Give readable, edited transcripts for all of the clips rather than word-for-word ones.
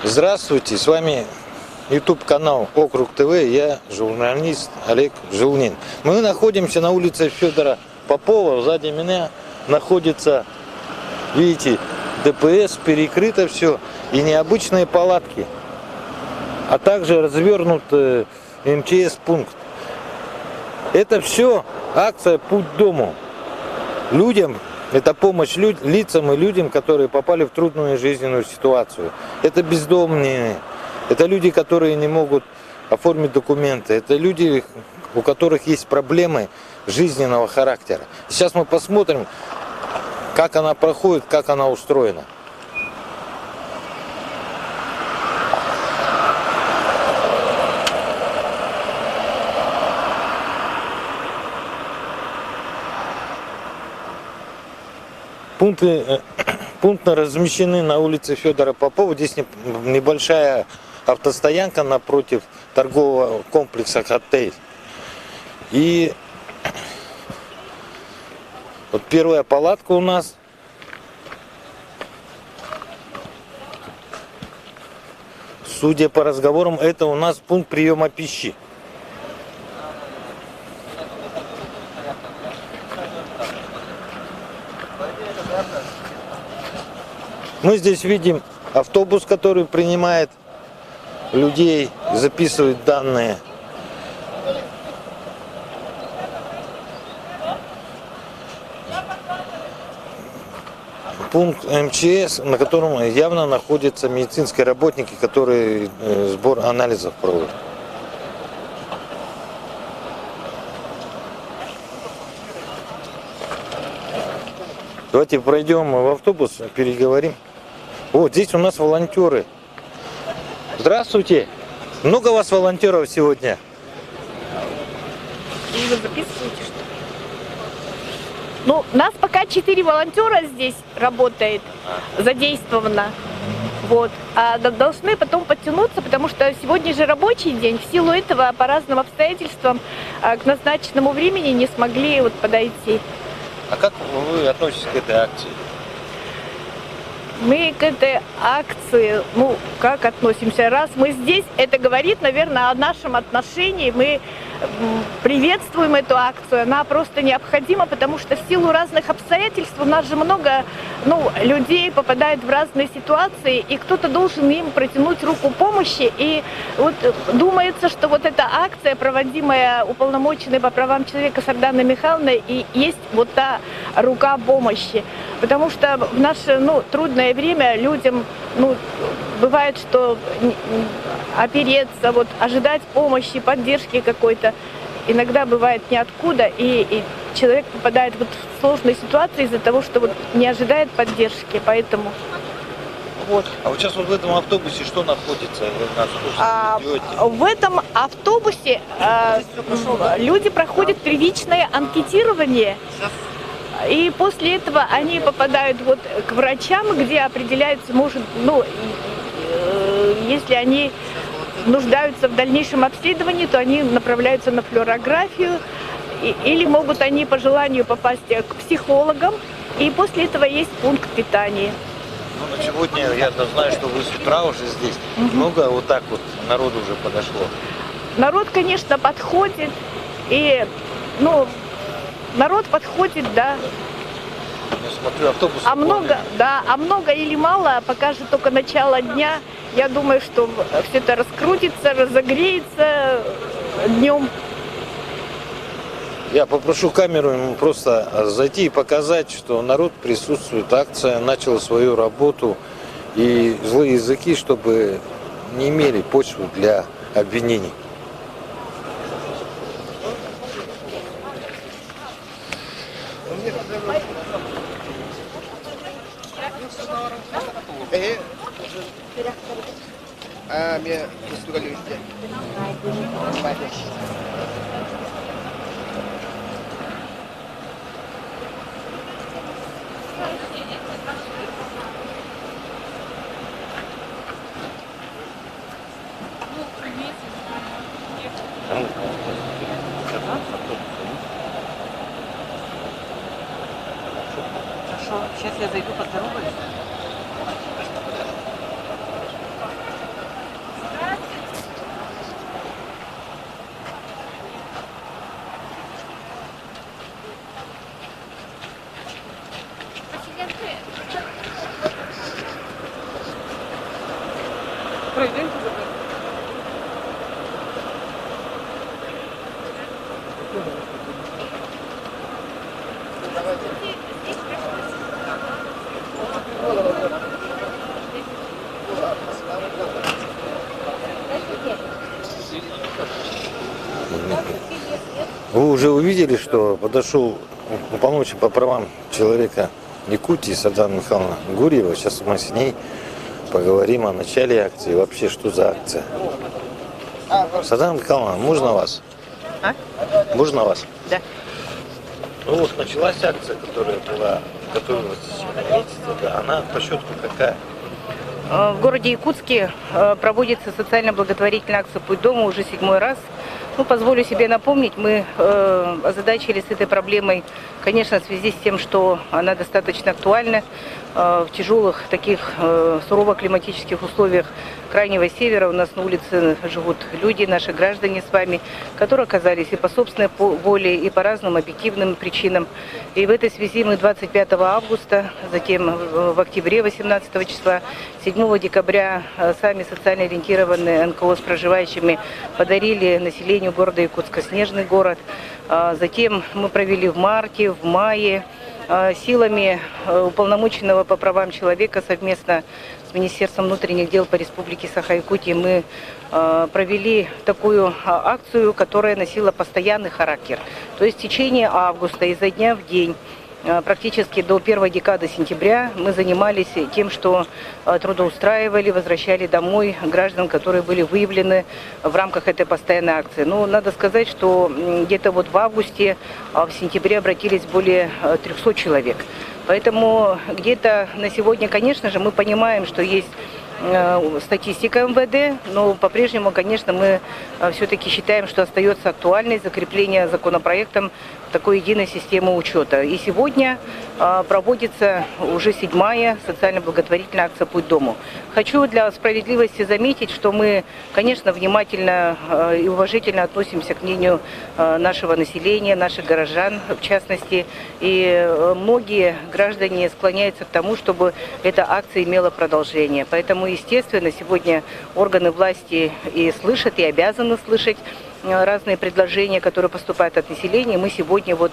Здравствуйте, с вами YouTube канал Округ ТВ, я журналист Олег Желнин. Мы находимся на улице Федора Попова, сзади меня находится, видите, ДПС, перекрыто все и необычные палатки, а также развернут МЧС пункт. Это все акция «Путь к дому». Людям, это помощь лицам и людям, которые попали в трудную жизненную ситуацию. Это бездомные, это люди, которые не могут оформить документы, это люди, у которых есть проблемы жизненного характера. Сейчас мы посмотрим, как она проходит, как она устроена. Пункты размещены на улице Федора Попова. Здесь небольшая автостоянка напротив торгового комплекса «Отель». И вот первая палатка у нас. Судя по разговорам, это у нас пункт приема пищи. Мы здесь видим автобус, который принимает людей, записывает данные. Пункт МЧС, на котором явно находятся медицинские работники, которые сбор анализов проводят. Давайте пройдем в автобус, переговорим. Вот здесь у нас волонтеры. Здравствуйте. Много у вас волонтеров сегодня? Вы записываете, что ли? Ну, нас пока 4 волонтера здесь работает, задействовано. Вот. А должны потом подтянуться, потому что сегодня же рабочий день. В силу этого по разным обстоятельствам к назначенному времени не смогли вот подойти. А как вы относитесь к этой акции? Мы к этой акции, ну, как относимся? Раз мы здесь, это говорит, наверное, о нашем отношении. Мы приветствуем эту акцию, она просто необходима, потому что в силу разных обстоятельств у нас же много людей попадает в разные ситуации, и кто-то должен им протянуть руку помощи. И вот думается, что вот эта акция, проводимая уполномоченной по правам человека Сарданой Михайловной, и есть вот та рука помощи. Потому что в наше трудное время людям бывает, что опереться, вот, ожидать помощи, поддержки какой-то, иногда бывает ниоткуда, и человек попадает вот в сложные ситуации из-за того, что вот не ожидает поддержки, поэтому вот. А вот сейчас вот в этом автобусе что находится? В этом автобусе люди проходят первичное анкетирование. И после этого они попадают вот к врачам, где определяется, может, если они нуждаются в дальнейшем обследовании, то они направляются на флюорографию, или могут они по желанию попасть к психологам, и после этого есть пункт питания. Ну, на сегодня я знаю, что вы с утра уже здесь. Много вот так вот народу уже подошло? Народ, конечно, подходит, и, народ подходит, да. Я смотрю, автобус. А много или мало, пока же только начало дня. Я думаю, что все это раскрутится, разогреется днем. Я попрошу камеру ему просто зайти и показать, что народ присутствует, акция начала свою работу, и злые языки, чтобы не имели почву для обвинений. Хорошо, сейчас я зайду, поздороваюсь. Вы уже увидели, что подошел уполномоченный по правам человека Якутии Сардана Михайловна Гурьева. Сейчас мы с ней поговорим о начале акции. Вообще, что за акция? Сардана Михайловна, можно вас? А? Можно вас? Да. Ну вот началась акция, которая была, готовилась месяца, да. Она по счету какая? В городе Якутске проводится социально-благотворительная акция «Путь дома» уже 7-й раз. Ну, позволю себе напомнить, мы озадачились этой проблемой, конечно, в связи с тем, что она достаточно актуальна. В тяжелых таких сурово-климатических условиях Крайнего Севера у нас на улице живут люди, наши граждане с вами, которые оказались и по собственной воле, и по разным объективным причинам. И в этой связи мы 25 августа, затем в октябре 18 числа, 7 декабря сами социально ориентированные НКО с проживающими подарили населению города Якутска снежный город. Затем мы провели в марте, в мае силами уполномоченного по правам человека совместно с Министерством внутренних дел по Республике Саха-Якутия мы провели такую акцию, которая носила постоянный характер. То есть в течение августа изо дня в день практически до первой декады сентября мы занимались тем, что трудоустраивали, возвращали домой граждан, которые были выявлены в рамках этой постоянной акции. Но надо сказать, что где-то вот в августе, в сентябре обратились более 300 человек. Поэтому где-то на сегодня, конечно же, мы понимаем, что есть статистика МВД, но по-прежнему, конечно, мы все-таки считаем, что остается актуальной закрепление законопроектом такой единой системы учета. И сегодня проводится уже 7-я социально-благотворительная акция «Путь дому». Хочу для справедливости заметить, что мы, конечно, внимательно и уважительно относимся к мнению нашего населения, наших горожан в частности. И многие граждане склоняются к тому, чтобы эта акция имела продолжение. Поэтому, естественно, сегодня органы власти и слышат, и обязаны слышать разные предложения, которые поступают от населения. Мы сегодня вот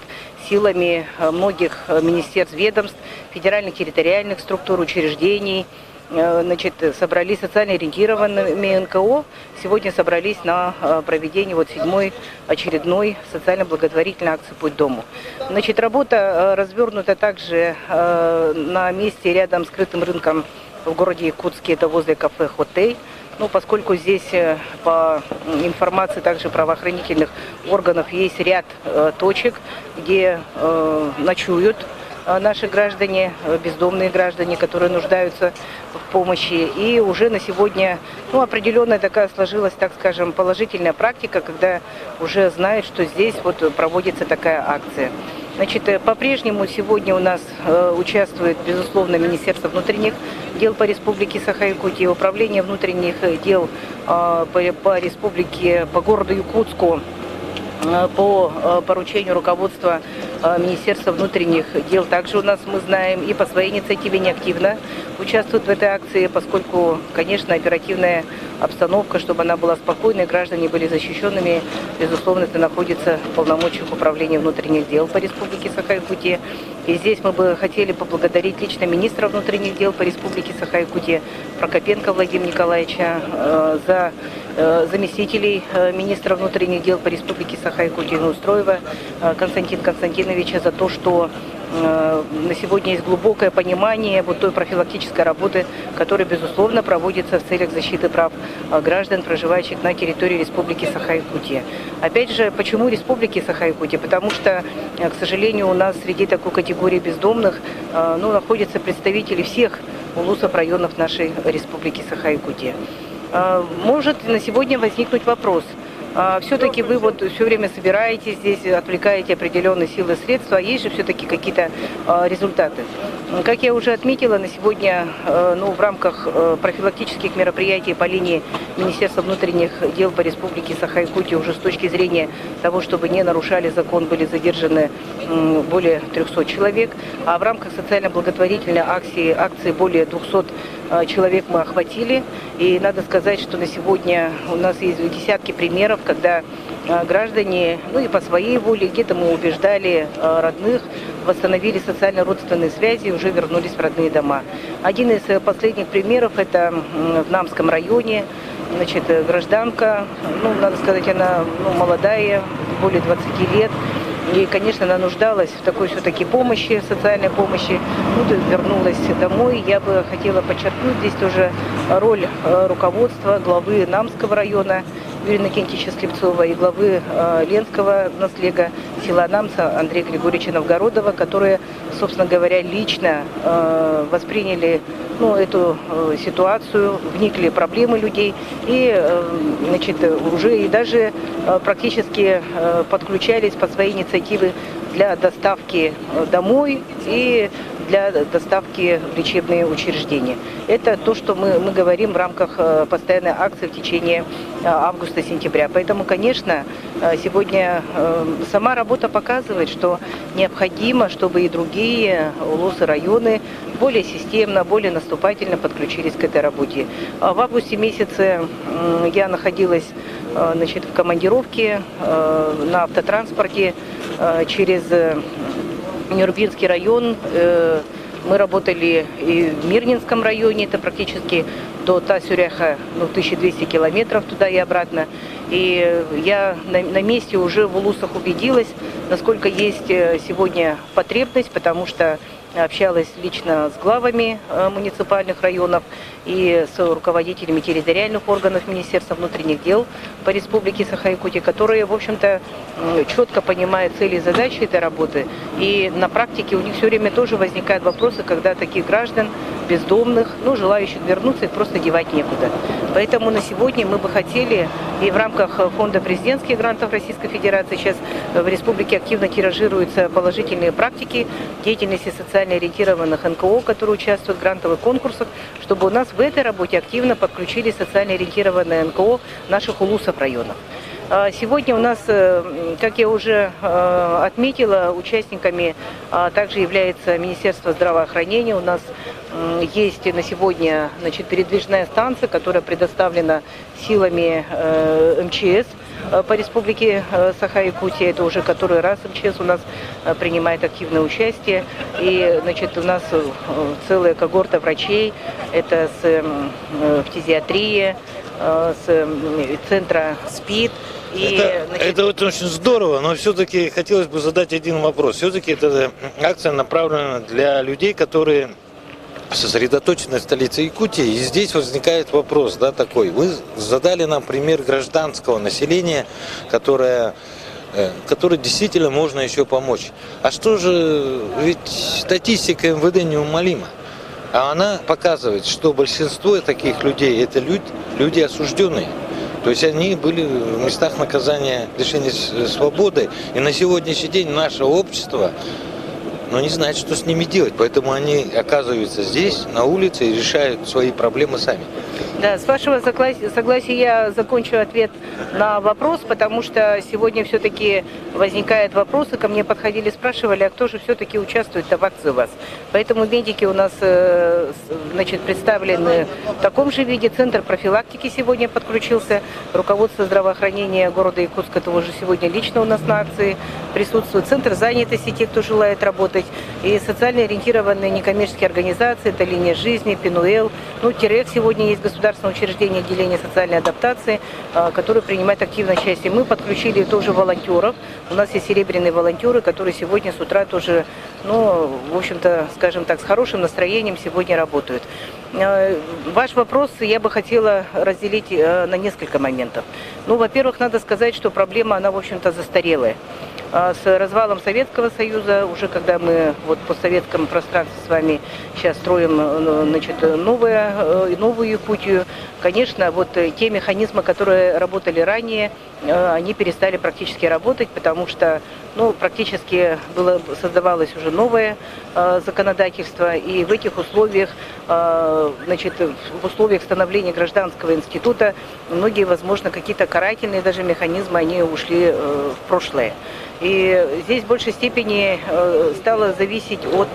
силами многих министерств, ведомств, федеральных территориальных структур, учреждений, значит, собрались социально ориентированными НКО. Сегодня собрались на проведение вот 7-й очередной социально-благотворительной акции «Путь дому». Значит, работа развернута также на месте рядом с крытым рынком в городе Якутске, это возле кафе «Хотей». Ну, поскольку здесь, по информации также правоохранительных органов, есть ряд точек, где ночуют наши граждане, бездомные граждане, которые нуждаются в помощи. И уже на сегодня определенная такая сложилась, так скажем, положительная практика, когда уже знают, что здесь вот проводится такая акция. Значит, по-прежнему сегодня у нас участвует, безусловно, Министерство внутренних дел по Республике Саха-Якутия, Управление внутренних дел по республике, по городу Якутску, по поручению руководства Министерства внутренних дел. Также у нас, мы знаем, и по своей инициативе неактивно участвуют в этой акции, поскольку, конечно, оперативная обстановка, чтобы она была спокойной, граждане были защищенными, безусловно, это находится в полномочиях Управления внутренних дел по Республике Саха-Якутия. И здесь мы бы хотели поблагодарить лично министра внутренних дел по Республике Саха-Якутия Прокопенко Владимира Николаевича, за заместителей министра внутренних дел по Республике Саха-Якутия Устроева Константина Константиновича за то, что на сегодня есть глубокое понимание вот той профилактической работы, которая, безусловно, проводится в целях защиты прав граждан, проживающих на территории Республики Саха-Якутия. Опять же, почему Республики Саха-Якутия? Потому что, к сожалению, у нас среди такой категории бездомных находятся представители всех улусов, районов нашей Республики Саха-Якутия. Может на сегодня возникнуть вопрос, Все-таки вы вот все время собираетесь здесь, отвлекаете определенные силы и средства, а есть же все-таки какие-то результаты. Как я уже отметила, на сегодня в рамках профилактических мероприятий по линии Министерства внутренних дел по Республике Саха-Якутия уже с точки зрения того, чтобы не нарушали закон, были задержаны более 300 человек, а в рамках социально-благотворительной акции более 200 человек мы охватили. И надо сказать, что на сегодня у нас есть десятки примеров, когда граждане, и по своей воле, где-то мы убеждали родных, восстановили социально-родственные связи и уже вернулись в родные дома. Один из последних примеров – это в Намском районе. Гражданка, надо сказать, она молодая, более 20 лет. И, конечно, она нуждалась в такой все-таки помощи, социальной помощи. Вернулась домой. Я бы хотела подчеркнуть здесь тоже роль руководства, главы Намского района Юрия Иннокентьевича Слепцова и главы Ленского наслега села Намца Андрея Григорьевича Новгородова, которые, собственно говоря, лично восприняли эту ситуацию, вникли в проблемы людей и, уже и даже практически подключались по своей инициативе для доставки домой и для доставки в лечебные учреждения. Это то, что мы говорим в рамках постоянной акции в течение августа-сентября. Поэтому, конечно, сегодня сама работа показывает, что необходимо, чтобы и другие улусы, районы более системно, более наступательно подключились к этой работе. В августе месяце я находилась в командировке на автотранспорте через Нюрбинский район. Мы работали и в Мирнинском районе, это практически до Тасюряха, 1200 километров туда и обратно. И я на месте уже в улусах убедилась, насколько есть сегодня потребность, потому что общалась лично с главами муниципальных районов и с руководителями территориальных органов Министерства внутренних дел по Республике Саха-Якутия, которые, в общем-то, четко понимают цели и задачи этой работы. И на практике у них все время тоже возникают вопросы, когда таких граждан, бездомных, желающих вернуться, их просто девать некуда. Поэтому на сегодня мы бы хотели, и в рамках Фонда президентских грантов Российской Федерации сейчас в республике активно тиражируются положительные практики деятельности социально ориентированных НКО, которые участвуют в грантовых конкурсах, чтобы у нас в этой работе активно подключились социально ориентированные НКО наших улусов районов. Сегодня у нас, как я уже отметила, участниками также является Министерство здравоохранения. У нас есть на сегодня передвижная станция, которая предоставлена силами МЧС по Республике Саха-Якутия. Это уже который раз МЧС у нас принимает активное участие. И у нас целая когорта врачей, это с фтизиатрии, с центра СПИД. Это очень здорово, но все-таки хотелось бы задать один вопрос. Все-таки эта акция направлена для людей, которые сосредоточены в столице Якутии. И здесь возникает вопрос, такой. Вы задали нам пример гражданского населения, которое действительно можно еще помочь. А что же, ведь статистика МВД неумолима. А она показывает, что большинство таких людей – это люди осужденные. То есть они были в местах наказания лишения свободы. И на сегодняшний день наше общество не знает, что с ними делать. Поэтому они оказываются здесь, на улице, и решают свои проблемы сами. Да, с вашего согласия я закончу ответ на вопрос, потому что сегодня все-таки возникают вопросы, ко мне подходили, спрашивали, а кто же все-таки участвует в акции у вас. Поэтому медики у нас представлены в таком же виде. Центр профилактики сегодня подключился. Руководство здравоохранения города Якутска тоже сегодня лично у нас на акции присутствует. Центр занятости, те, кто желает работать. И социально ориентированные некоммерческие организации, это «Линия жизни», «Пинуэл». ТИРЭК сегодня есть государственное учреждение отделения социальной адаптации, которое принимает активное участие. Мы подключили тоже волонтеров. У нас есть серебряные волонтеры, которые сегодня с утра тоже, в общем-то, скажем так, с хорошим настроением сегодня работают. Ваш вопрос я бы хотела разделить на несколько моментов. Во-первых, надо сказать, что проблема, она, в общем-то, застарелая. С развалом Советского Союза, уже когда мы вот в постсоветском пространстве с вами сейчас строим, значит, новую Якутию, конечно, вот те механизмы, которые работали ранее, они перестали практически работать, потому что практически создавалось уже новое законодательство, и в этих условиях, значит, в условиях становления гражданского института многие, возможно, какие-то карательные даже механизмы, они ушли в прошлое. И здесь в большей степени стало зависеть от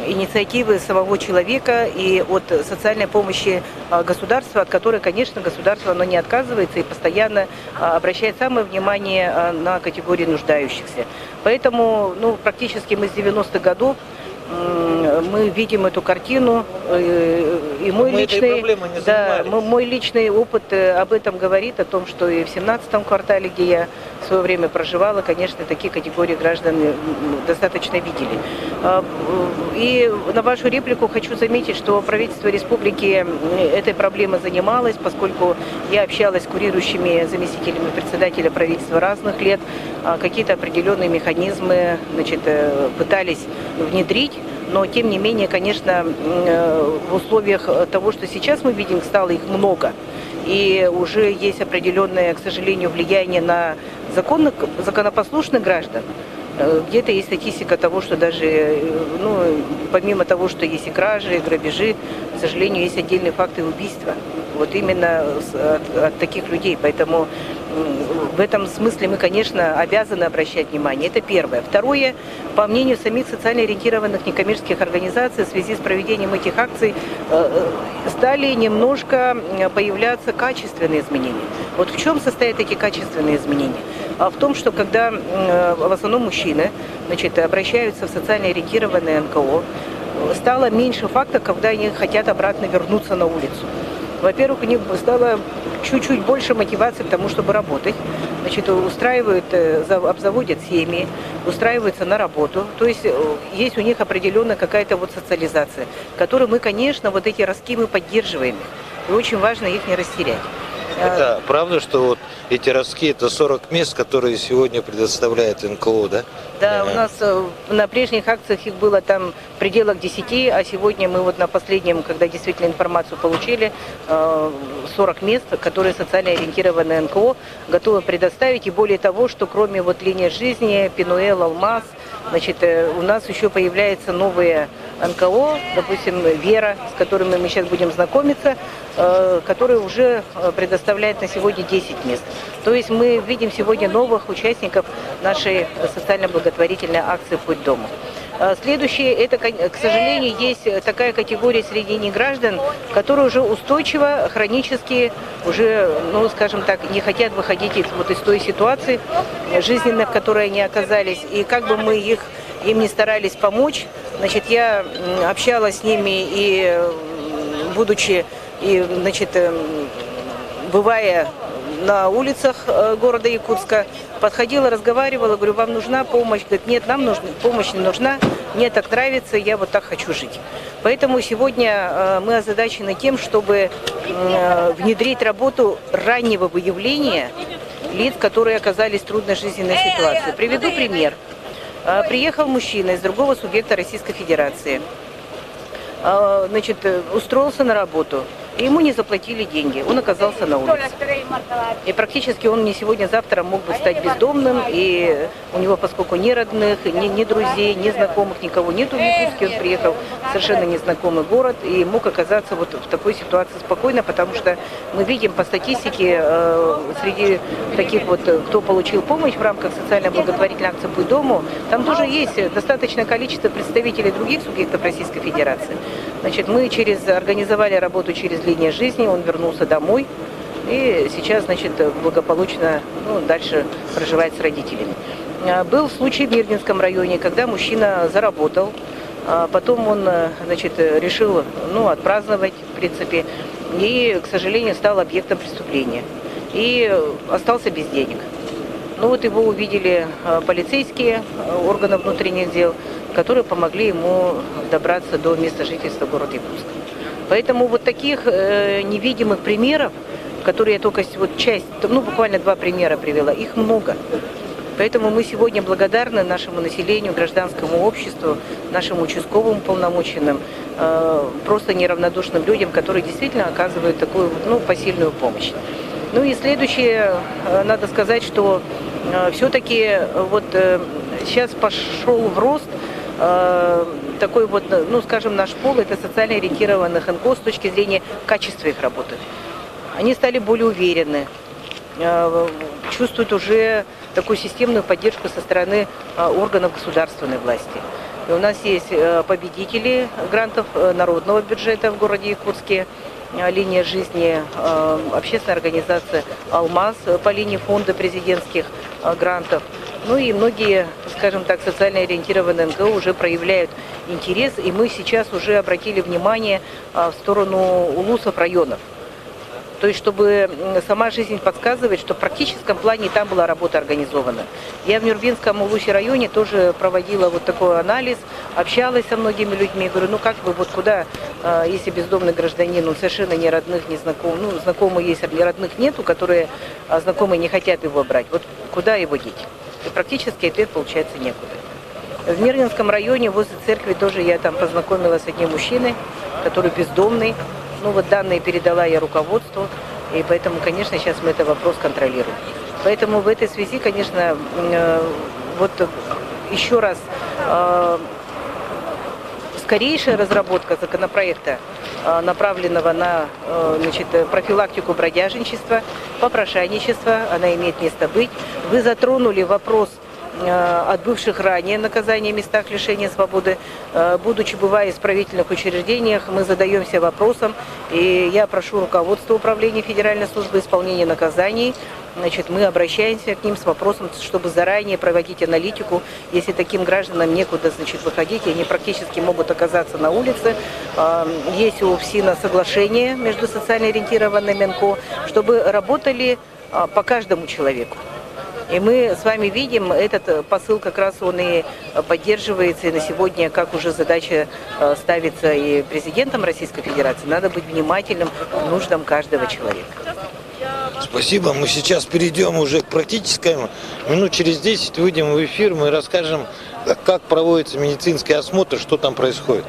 инициативы самого человека и от социальной помощи государства, от которой, конечно, государство оно не отказывается и постоянно обращает самое внимание на категории нуждающихся. Поэтому практически мы с 90-х годов мы видим эту картину, и мой личный опыт об этом говорит, о том, что и в 17-м квартале, где я в свое время проживала, конечно, такие категории граждан достаточно видели. И на вашу реплику хочу заметить, что правительство республики этой проблемой занималось, поскольку я общалась с курирующими заместителями председателя правительства разных лет, какие-то определенные механизмы, значит, пытались внедрить. Но, тем не менее, конечно, в условиях того, что сейчас мы видим, стало их много. И уже есть определенное, к сожалению, влияние на законопослушных граждан. Где-то есть статистика того, что даже, помимо того, что есть и кражи, и грабежи, к сожалению, есть отдельные факты убийства. Вот именно от таких людей. Поэтому в этом смысле мы, конечно, обязаны обращать внимание. Это первое. Второе, по мнению самих социально ориентированных некоммерческих организаций, в связи с проведением этих акций стали немножко появляться качественные изменения. Вот в чем состоят эти качественные изменения? А в том, что когда в основном мужчины, значит, обращаются в социально ориентированные НКО, стало меньше фактов, когда они хотят обратно вернуться на улицу. Во-первых, у них стало чуть-чуть больше мотивации к тому, чтобы работать. Значит, обзаводят семьи, устраиваются на работу. То есть есть у них определенная какая-то вот социализация, которую мы, конечно, вот эти ростки мы поддерживаем. И очень важно их не растерять. Это правда, что вот эти ростки, это 40 мест, которые сегодня предоставляет НКО, да? Да, у нас на прежних акциях их было там в пределах 10, а сегодня мы вот на последнем, когда действительно информацию получили, 40 мест, которые социально ориентированные НКО готовы предоставить. И более того, что кроме вот линии жизни, Пинуэл, Алмаз, значит, у нас еще появляются новые НКО, допустим, Вера, с которыми мы сейчас будем знакомиться, которые уже предоставляют на сегодня 10 мест. То есть мы видим сегодня новых участников нашей социально-благотворительной акции «Путь к дому». Следующее, это, к сожалению, есть такая категория среди неграждан, которые уже устойчиво, хронически, уже, скажем так, не хотят выходить из той ситуации жизненной, в которой они оказались. И как бы мы им не старались помочь, значит, я общалась с ними и, будучи, и, значит, бывая на улицах города Якутска, подходила, разговаривала, говорю, вам нужна помощь? Говорит, нет, нам помощь не нужна, мне так нравится, я вот так хочу жить. Поэтому сегодня мы озадачены тем, чтобы внедрить работу раннего выявления лиц, которые оказались в трудной жизненной ситуации. Приведу пример. Приехал мужчина из другого субъекта Российской Федерации, значит, устроился на работу. И ему не заплатили деньги, он оказался на улице. И практически он не сегодня-завтра мог бы стать бездомным, и у него, поскольку ни родных, ни друзей, ни знакомых, никого нету в Якутске, он приехал в совершенно незнакомый город и мог оказаться вот в такой ситуации спокойно, потому что мы видим по статистике среди таких вот, кто получил помощь в рамках социально-благотворительной акции «Путь к дому», там тоже есть достаточное количество представителей других субъектов Российской Федерации. Значит, мы организовали работу через линию жизни, он вернулся домой и сейчас, значит, благополучно дальше проживает с родителями. Был случай в Мирнинском районе, когда мужчина заработал, потом он, значит, решил отпраздновать, в принципе, и, к сожалению, стал объектом преступления и остался без денег. Вот его увидели полицейские органы внутренних дел, которые помогли ему добраться до места жительства города Якутска. Поэтому вот таких невидимых примеров, которые я только вот часть, буквально 2 примера привела, их много. Поэтому мы сегодня благодарны нашему населению, гражданскому обществу, нашим участковым полномоченным, просто неравнодушным людям, которые действительно оказывают такую посильную помощь. Ну и следующее, надо сказать, что все-таки сейчас пошел в рост такой скажем, наш пол, это социально ориентированных НКО с точки зрения качества их работы. Они стали более уверены, чувствуют уже такую системную поддержку со стороны органов государственной власти. И у нас есть победители грантов народного бюджета в городе Якутске, линия жизни, общественная организация «Алмаз» по линии фонда президентских грантов. Ну и многие, скажем так, социально ориентированные НКО уже проявляют интерес, и мы сейчас уже обратили внимание в сторону улусов районов. То есть, чтобы сама жизнь подсказывает, что в практическом плане там была работа организована. Я в Нюрбинском улусе районе тоже проводила такой анализ, общалась со многими людьми. Говорю, как вы, куда, если бездомный гражданин, он совершенно не родных, не знакомых, знакомые есть, а родных нету, которые знакомые не хотят его брать. Куда его деть? И практически ответ получается некуда. В Мирнинском районе возле церкви тоже я там познакомилась с одним мужчиной, который бездомный. Данные передала я руководству, и поэтому, конечно, сейчас мы этот вопрос контролируем. Поэтому в этой связи, конечно, еще раз скорейшая разработка законопроекта, направленного на профилактику бродяжничества, попрошайничества, она имеет место быть. Вы затронули вопрос отбывших ранее наказания в местах лишения свободы. Будучи бывая в исправительных учреждениях, мы задаемся вопросом, и я прошу руководство Управления Федеральной службы исполнения наказаний, мы обращаемся к ним с вопросом, чтобы заранее проводить аналитику, если таким гражданам некуда, выходить, и они практически могут оказаться на улице. Есть у ФСИНа соглашение между социально ориентированными НКО, чтобы работали по каждому человеку. И мы с вами видим, этот посыл как раз он и поддерживается, и на сегодня, как уже задача ставится и президентом Российской Федерации, надо быть внимательным к нуждам каждого человека. Спасибо. Мы сейчас перейдем уже к практическому. Минут через 10 выйдем в эфир, мы расскажем, как проводится медицинский осмотр, что там происходит.